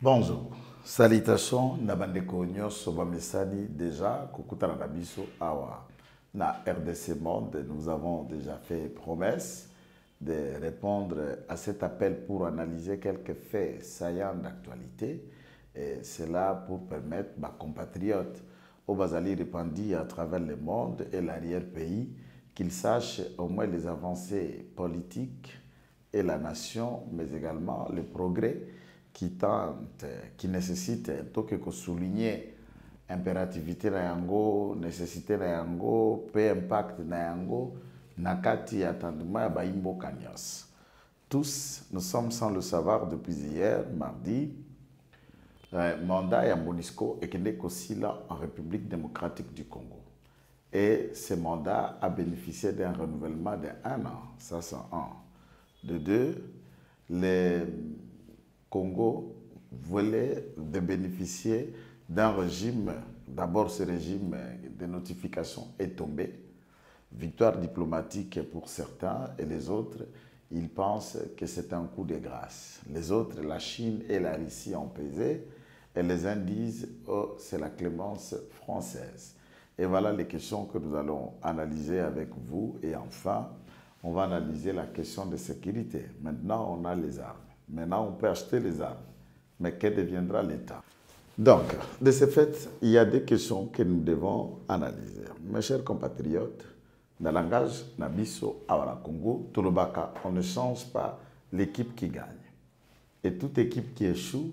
Bonjour, salutations Nabandeko nyonso bamesani déjà kokutana na biso awa na RDC Monde. Nous avons déjà fait promesse de répondre à cet appel pour analyser quelques faits saillants d'actualité, et cela pour permettre à nos compatriotes au Bazali répandus à travers le monde et l'arrière-pays qu'ils sachent au moins les avancées politiques et la nation, mais également le progrès qui nécessite tout que souligner impérativité na yango, nécessité na yango, peu impact na yango, nakati attendement ya baimbo kanyos. Tous, nous sommes sans le savoir depuis hier, mardi, mandat ya MONUSCO ekende kosila en République démocratique du Congo. Et ce mandat a bénéficié d'un renouvellement de 1 an, ça c'est un. De deux, le Congo voulait de bénéficier d'un régime, d'abord ce régime de notification est tombé, victoire diplomatique pour certains, et les autres, ils pensent que c'est un coup de grâce. Les autres, la Chine et la Russie ont pesé, et les uns disent, oh, c'est la clémence française. Et voilà les questions que nous allons analyser avec vous. Et enfin, on va analyser la question de sécurité. Maintenant, on a les armes. Maintenant, on peut acheter les armes. Mais que deviendra l'État? Donc, de ce fait, il y a des questions que nous devons analyser. Mes chers compatriotes, dans le langage Nabiso Awara Congo, Tolobaka, on ne change pas l'équipe qui gagne. Et toute équipe qui échoue,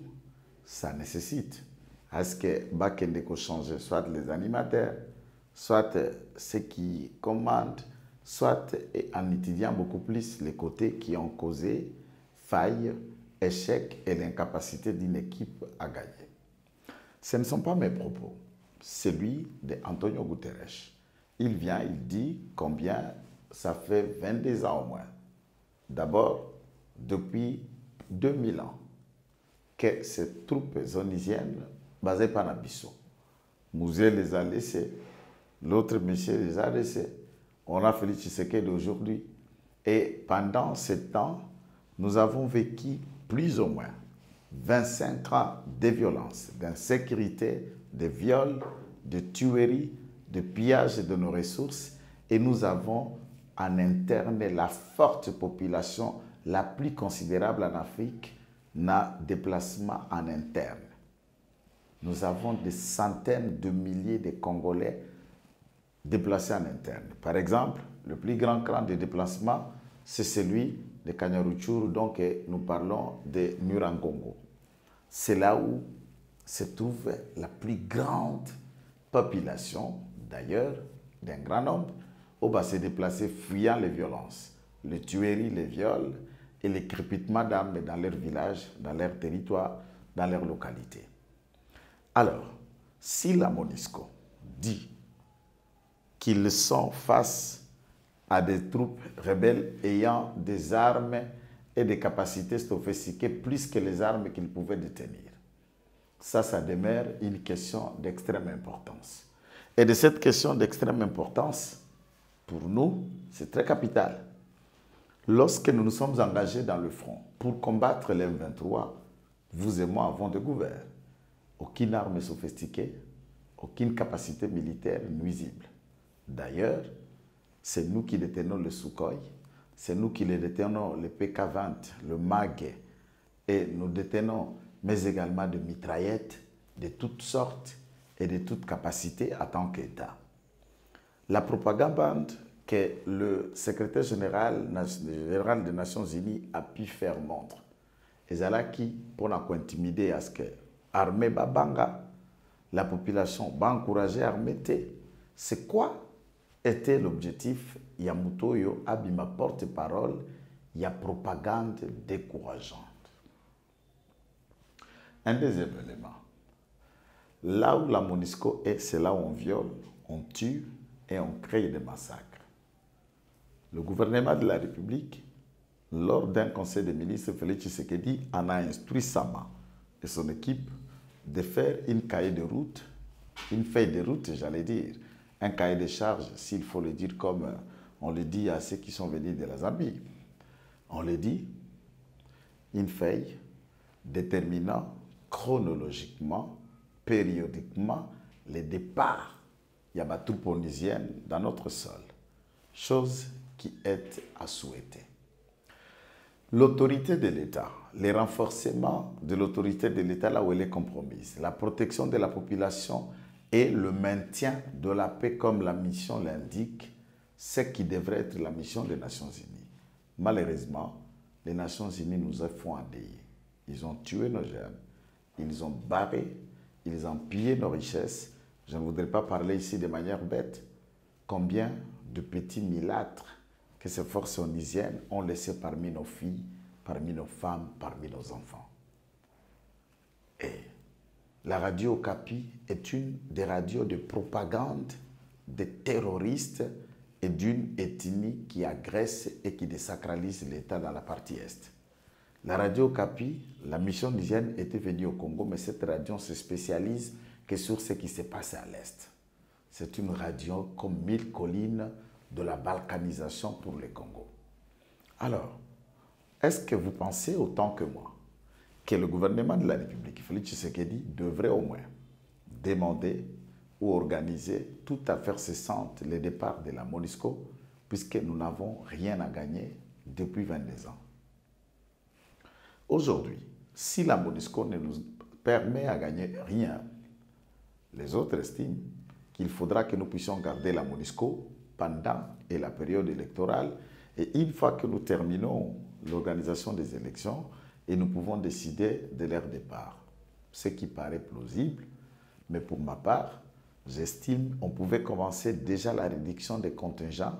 ça nécessite à ce que Bakendeko change soit les animateurs, soit ceux qui commandent, soit en étudiant beaucoup plus les côtés qui ont causé faille, échec et l'incapacité d'une équipe à gagner. Ce ne sont pas mes propos, c'est celui d'Antonio Guterres. Il vient, il dit combien ça fait 22 ans au moins. D'abord, depuis 2000 ans, que ces troupes onisiennes basées par Nabiso, Mouzé les a laissées, l'autre monsieur les a laissés. On a Félix Tshisekedi d'aujourd'hui. Et pendant ce temps, nous avons vécu plus ou moins 25 ans de violence, d'insécurité, de viols, de tueries, de pillage de nos ressources. Et nous avons en interne la forte population la plus considérable en Afrique n'a déplacement en interne. Nous avons des centaines de milliers de Congolais déplacés en interne. Par exemple, le plus grand cran de déplacement, c'est celui de Kanyaruchuru, donc nous parlons de Nurangongo. C'est là où se trouve la plus grande population, d'ailleurs, d'un grand nombre, où va se déplacer fuyant les violences, les tueries, les viols et les crépitements d'armes dans leur village, dans leur territoire, dans leur localité. Alors, si la MONUSCO dit qu'ils sont face à des troupes rebelles ayant des armes et des capacités sophistiquées plus que les armes qu'ils pouvaient détenir, ça demeure une question d'extrême importance. Et de cette question d'extrême importance, pour nous, c'est très capital. Lorsque nous nous sommes engagés dans le front pour combattre les M23, vous et moi avons découvert aucune arme sophistiquée, aucune capacité militaire nuisible. D'ailleurs, c'est nous qui détenons le Sukhoi, c'est nous qui détenons le PK-20, le MAG, et nous détenons, mais également de mitraillettes de toutes sortes et de toutes capacités en tant qu'État. La propagande que le secrétaire général des Nations Unies a pu faire montre, et qui, pour intimider à ce que l'armée Babanga, la population va encourager l'armée. C'est quoi était l'objectif? Yamutoyo Abima porte-parole, il y a propagande décourageante. Un deuxième élément. Là où la MONUSCO est, c'est là où on viole, on tue et on crée des massacres. Le gouvernement de la République, lors d'un conseil des ministres, Félix Tshisekedi en a instruit Sama et son équipe de faire une cahier de route, une feuille de route, j'allais dire, un cahier de charges, s'il faut le dire comme on le dit à ceux qui sont venus de la Zambie. On le dit, une feuille déterminant chronologiquement, périodiquement, les départs. Il y a ma troupe onusienne dans notre sol. Chose qui est à souhaiter. L'autorité de l'État, les renforcements de l'autorité de l'État là où elle est compromise, la protection de la population et le maintien de la paix comme la mission l'indique, c'est qui devrait être la mission des Nations Unies. Malheureusement, les Nations Unies nous font endeuiller. Ils ont tué nos jeunes, ils ont barré, ils ont pillé nos richesses. Je ne voudrais pas parler ici de manière bête. Combien de petits milâtres que ces forces onusiennes ont laissé parmi nos filles, parmi nos femmes, parmi nos enfants. Et la radio Okapi est une des radios de propagande des terroristes et d'une ethnie qui agresse et qui désacralise l'État dans la partie Est. La radio Okapi, la mission onusienne était venue au Congo, mais cette radio se spécialise que sur ce qui se passe à l'Est. C'est une radio comme 1000 collines de la balkanisation pour le Congo. Alors, est-ce que vous pensez autant que moi que le gouvernement de la République, Félix Tshisekedi, devrait au moins demander ou organiser toute affaire cessante le départ de la MONUSCO, puisque nous n'avons rien à gagner depuis 22 ans. Aujourd'hui, si la MONUSCO ne nous permet à gagner rien, les autres estiment qu'il faudra que nous puissions garder la MONUSCO pendant et la période électorale. Et une fois que nous terminons l'organisation des élections, et nous pouvons décider de leur départ. Ce qui paraît plausible, mais pour ma part, j'estime qu'on pouvait commencer déjà la réduction des contingents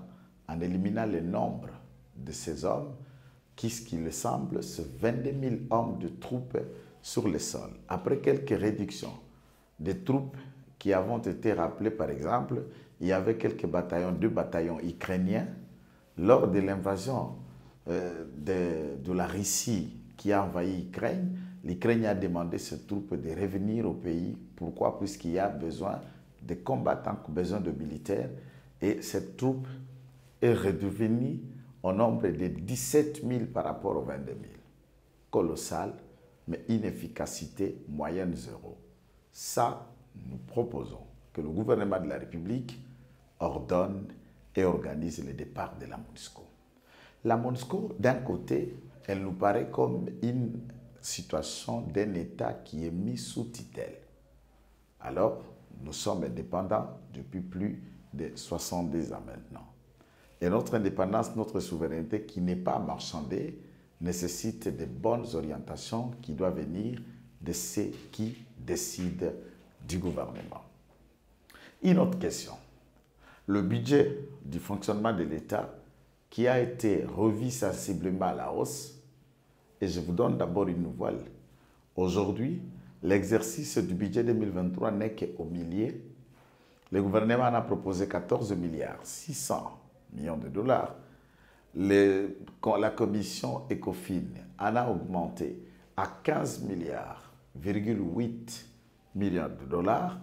en éliminant le nombre de ces hommes qui, ce qui me semble, ce 22 000 hommes de troupes sur le sol. Après quelques réductions des troupes qui avaient été rappelées, par exemple, il y avait quelques bataillons, 2 bataillons ukrainiens, lors de l'invasion de la Russie qui a envahi l'Ukraine. L'Ukraine a demandé à ces troupes de revenir au pays. Pourquoi? Puisqu'il y a besoin de combattants, besoin de militaires. Et cette troupe est redevenue au nombre de 17 000 par rapport aux 22 000. Colossal, mais inefficacité moyenne zéro. Ça, nous proposons que le gouvernement de la République ordonne et organise le départ de la MONUSCO. La MONUSCO, d'un côté, elle nous paraît comme une situation d'un État qui est mis sous tutelle. Alors, nous sommes indépendants depuis plus de 70 ans maintenant. Et notre indépendance, notre souveraineté qui n'est pas marchandée, nécessite de bonnes orientations qui doivent venir de ceux qui décident du gouvernement. Une autre question. Le budget du fonctionnement de l'État qui a été revu sensiblement à la hausse, et je vous donne d'abord une nouvelle. Aujourd'hui, l'exercice du budget 2023 n'est qu'au milieu. Le gouvernement en a proposé 14 milliards 600 millions de dollars. La commission ECOFIN en a augmenté à 15 milliards 8 millions de dollars.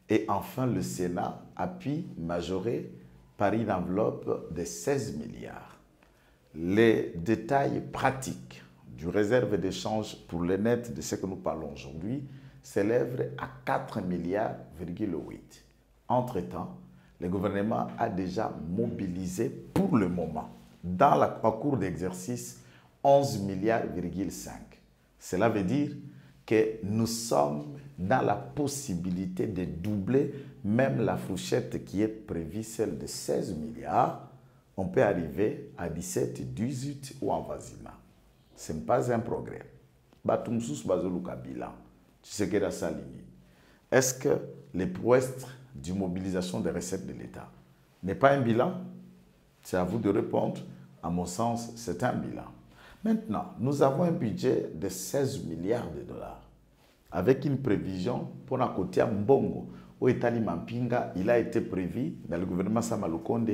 Et enfin, le Sénat a pu majorer par une enveloppe de 16 milliards. Les détails pratiques du réserve d'échange pour le net de ce que nous parlons aujourd'hui s'élèvent à 4 milliards 8. Entre-temps, le gouvernement a déjà mobilisé pour le moment, dans la cours d'exercice, 11 milliards 5. Cela veut dire que nous sommes dans la possibilité de doubler même la fourchette qui est prévue, celle de 16 milliards. On peut arriver à 17, 18 ou en vasima. Ce n'est pas un progrès. Est-ce que les prouesses de mobilisation des recettes de l'État n'est pas un bilan? C'est à vous de répondre. À mon sens, c'est un bilan. Maintenant, nous avons un budget de 16 milliards de dollars avec une prévision pour un côté Mbongo. Au Etali Mampinga, il a été prévu dans le gouvernement Samalukonde,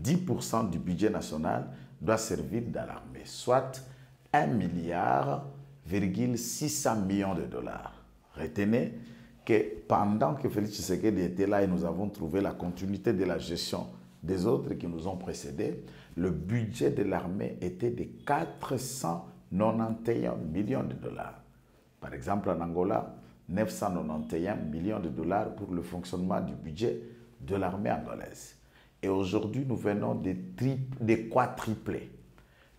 10% du budget national doit servir dans l'armée, soit 1 milliard 600 millions de dollars. Retenez que pendant que Félix Tshisekedi était là et nous avons trouvé la continuité de la gestion des autres qui nous ont précédés, le budget de l'armée était de 491 millions de dollars. Par exemple, en Angola, 991 millions de dollars pour le fonctionnement du budget de l'armée angolaise. Et aujourd'hui, nous venons de quadrupler.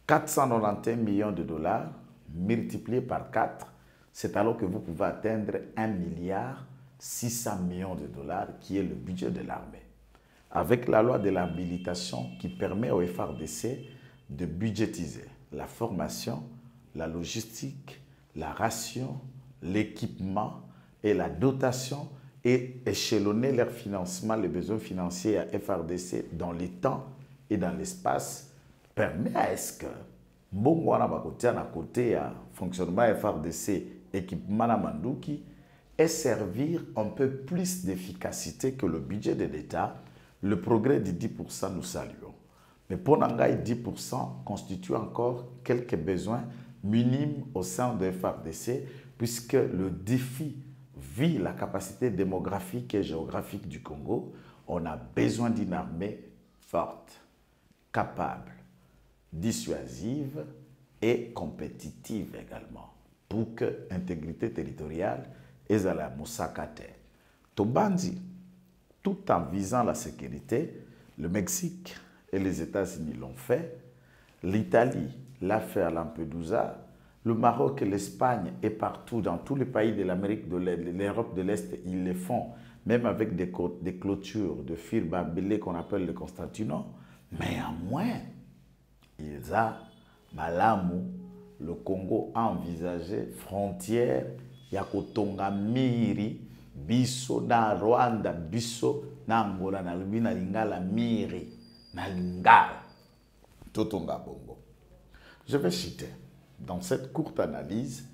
491 millions de dollars multipliés par 4, c'est alors que vous pouvez atteindre 1 milliard 600 millions de dollars qui est le budget de l'armée. Avec la loi de l'habilitation qui permet au FARDC de budgétiser la formation, la logistique, la ration, l'équipement et la dotation et échelonner leur financement, les besoins financiers à FARDC dans le temps et dans l'espace permet à ce que Mbongwana Bakotia na côté à fonctionnement FARDC, équipement na Manduki, et servir un peu plus d'efficacité que le budget de l'État. Le progrès de 10%, nous saluons. Mais pour Nangaï, 10% constitue encore quelques besoins minimes au sein de FARDC, puisque le défi vit la capacité démographique et géographique du Congo. On a besoin d'une armée forte, capable, dissuasive et compétitive également, pour que l'intégrité territoriale est à la Moussakate. Tobandi, tout en visant la sécurité, le Mexique et les États-Unis l'ont fait, l'Italie l'a fait à Lampedusa, le Maroc et l'Espagne et partout dans tous les pays de l'Amérique de l'Europe de l'Est, ils le font, même avec des clôtures de fil barbelé qu'on appelle le Constantino, mais à moins, ils ont malamu, le Congo a envisagé frontière Yakotonga miri biso na Rwanda biso na Angola na Lubina lingala miri na lingala totonga bongo. Je vais citer dans cette courte analyse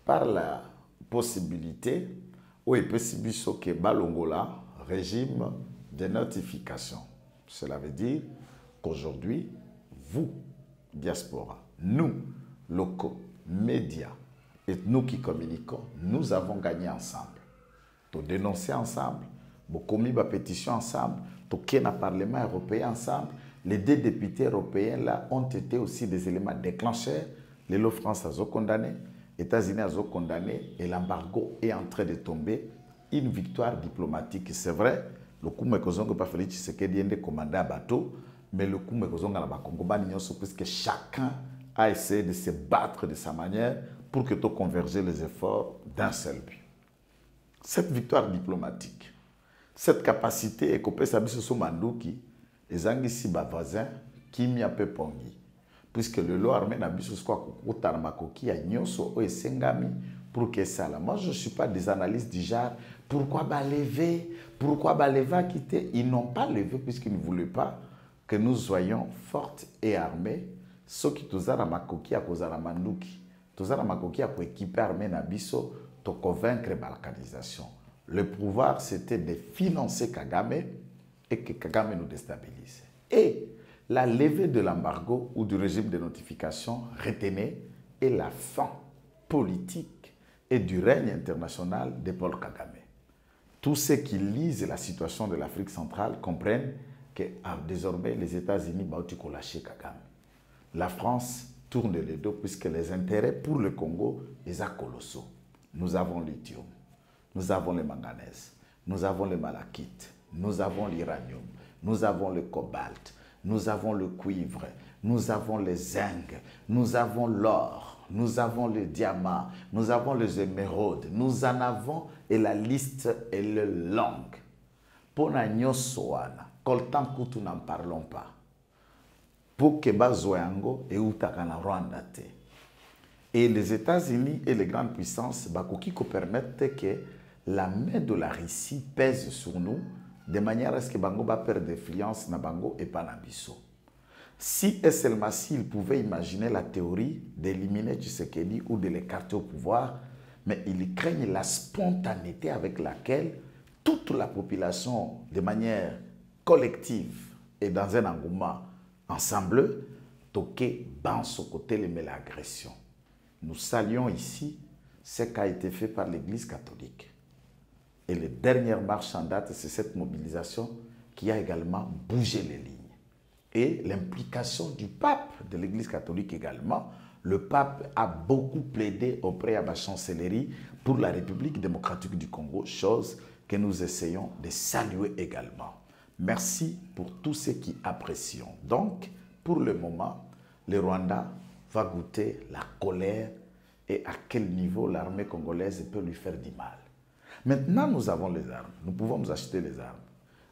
par la possibilité où il peut biso que balongola régime de notification. Cela veut dire qu'aujourd'hui vous diaspora, nous locaux, médias et nous qui communiquons, nous avons gagné ensemble. Nous dénoncer ensemble, nous commis ma pétition ensemble, nous avons le Parlement européen ensemble. Les deux députés européens là ont été aussi des éléments déclencheurs. Les France a condamné, les États-Unis a condamné et l'embargo est en train de tomber. Une victoire diplomatique, c'est vrai. Le coup que pas Félix Tshisekedi est commandé à bateau, mais le coup que puisque chacun a essayé de se battre de sa manière pour que tu converges les efforts d'un seul but. Cette victoire diplomatique, cette capacité et que ça biso manduki, les angisi ba voisins qui m'y a peu pongi, puisque le lot armé n'a biso quoi kukutana makoki a nyoso o esengami pour que ça là. Moi je suis pas des analystes du genre pourquoi lever, pourquoi lever quitter. Ils n'ont pas levé puisqu'ils ne voulaient pas que nous soyons fortes et armés. Ceux qui tozara makoki à kozara manduki, tozara makoki à pour équiper armée nabiso, to convaincre la balkanisation. Le pouvoir c'était de financer Kagame et que Kagame nous déstabilise. Et la levée de l'embargo ou du régime de notification retenait est la fin politique et du règne international de Paul Kagame. Tous ceux qui lisent la situation de l'Afrique centrale comprennent que désormais les États-Unis ont lâché Kagame. La France tourne le dos puisque les intérêts pour le Congo sont colossaux. Nous avons le lithium, nous avons le manganèse, nous avons le malachite, nous avons l'uranium, nous avons le cobalt, nous avons le cuivre, nous avons le zinc, nous avons l'or, nous avons le diamant, nous avons les émeraudes, nous en avons et la liste est longue. Pour Nanyoswana, Coltan Koutou n'en parlons pas. Pour que Bazoyango et Utakana Rwanda. Et les États-Unis et les grandes puissances qui permettent que la main de la Russie pèse sur nous de manière à ce que Bango va perdre d'influence na Bango et pas na biso. Si et seulement s'ils pouvaient imaginer la théorie d'éliminer Tshisekedi ou de l'écarter au pouvoir, mais ils craignent la spontanéité avec laquelle toute la population, de manière collective et dans un engouement ensemble, toqué ban ce côté l'agression. Nous saluons ici ce qui a été fait par l'Église catholique. Et les dernières marches en date, c'est cette mobilisation qui a également bougé les lignes. et l'implication du pape, de l'Église catholique également. Le pape a beaucoup plaidé auprès de la chancellerie pour la République démocratique du Congo, chose que nous essayons de saluer également. Merci pour tous ceux qui apprécient. Donc, pour le moment, le Rwanda va goûter la colère et à quel niveau l'armée congolaise peut lui faire du mal. Maintenant, nous avons les armes. Nous pouvons nous acheter les armes.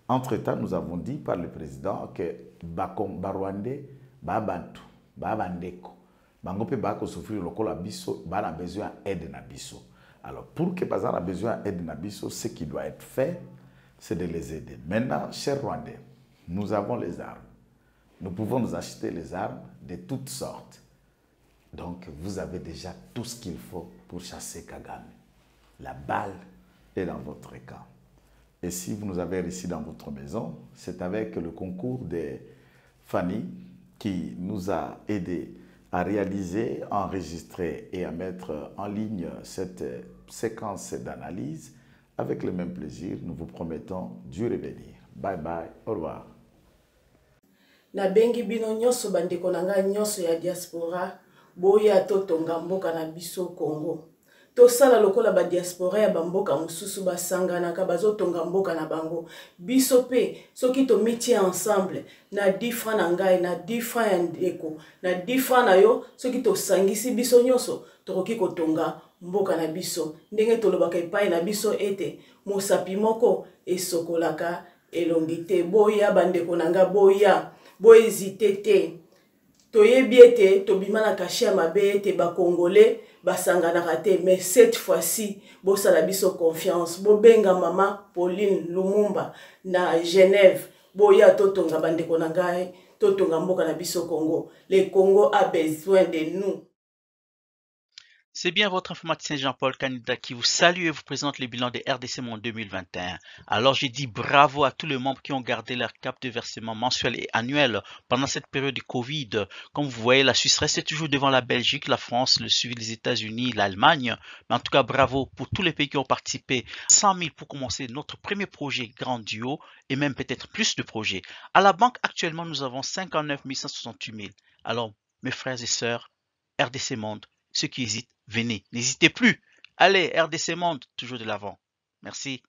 Entre-temps, nous avons dit par le président que Barwande, Babantu, Babandeko, Bangope Bako souffrir le col abisso, a besoin d'aide nabisso. Alors, pour que Bazar a besoin d'aide nabisso, ce qui doit être fait, c'est de les aider. Maintenant, chers Rwandais, nous avons les armes. Nous pouvons nous acheter les armes de toutes sortes. Donc, vous avez déjà tout ce qu'il faut pour chasser Kagame. La balle est dans votre camp. Et si vous nous avez réussi dans votre maison, c'est avec le concours de Fanny qui nous a aidés à réaliser, à enregistrer et à mettre en ligne cette séquence d'analyse. Avec le même plaisir, nous vous promettons du revenir. Bye bye, au revoir. Na bengi bino nyoso bandeko na ngai nyoso ya diaspora boya totonga mboka na biso Congo. Tosala lokola ba diaspora ya bamboka mususu basanganaka bazotonga mboka na bango. Biso pe soki to mitie ensemble na 10 francs na ngai na 10 francs ya ndeko na 10 francs na yo soki to sangisi biso nyoso tokoki kotonga mboka na biso. Ndenge tolobaka epai na biso ete mosapi moko esokolaka elongi te. Boya bandeko na nga boya hésiter te. Toyebi ete tobima na kashi ya mabe ete ba Congolais basanganaka te, mais cette fois-ci bosala biso confiance. Bobenga mama Pauline Lumumba na Genève. Boya totonga bandeko na ngai, totonga mboka na biso Congo. Le Congo a besoin de nous. C'est bien votre informaticien Jean-Paul Canida qui vous salue et vous présente le bilan des RDC Monde 2021. Alors j'ai dit bravo à tous les membres qui ont gardé leur cap de versement mensuel et annuel pendant cette période de Covid. Comme vous voyez, la Suisse reste toujours devant la Belgique, la France, le suivi des États-Unis, l'Allemagne. Mais en tout cas, bravo pour tous les pays qui ont participé. 100 000 pour commencer notre premier projet Grand Duo et même peut-être plus de projets. À la banque, actuellement, nous avons 59 168 000. Alors, mes frères et sœurs, RDC Monde, ceux qui hésitent, venez, n'hésitez plus. Allez, RDC Monde, toujours de l'avant. Merci.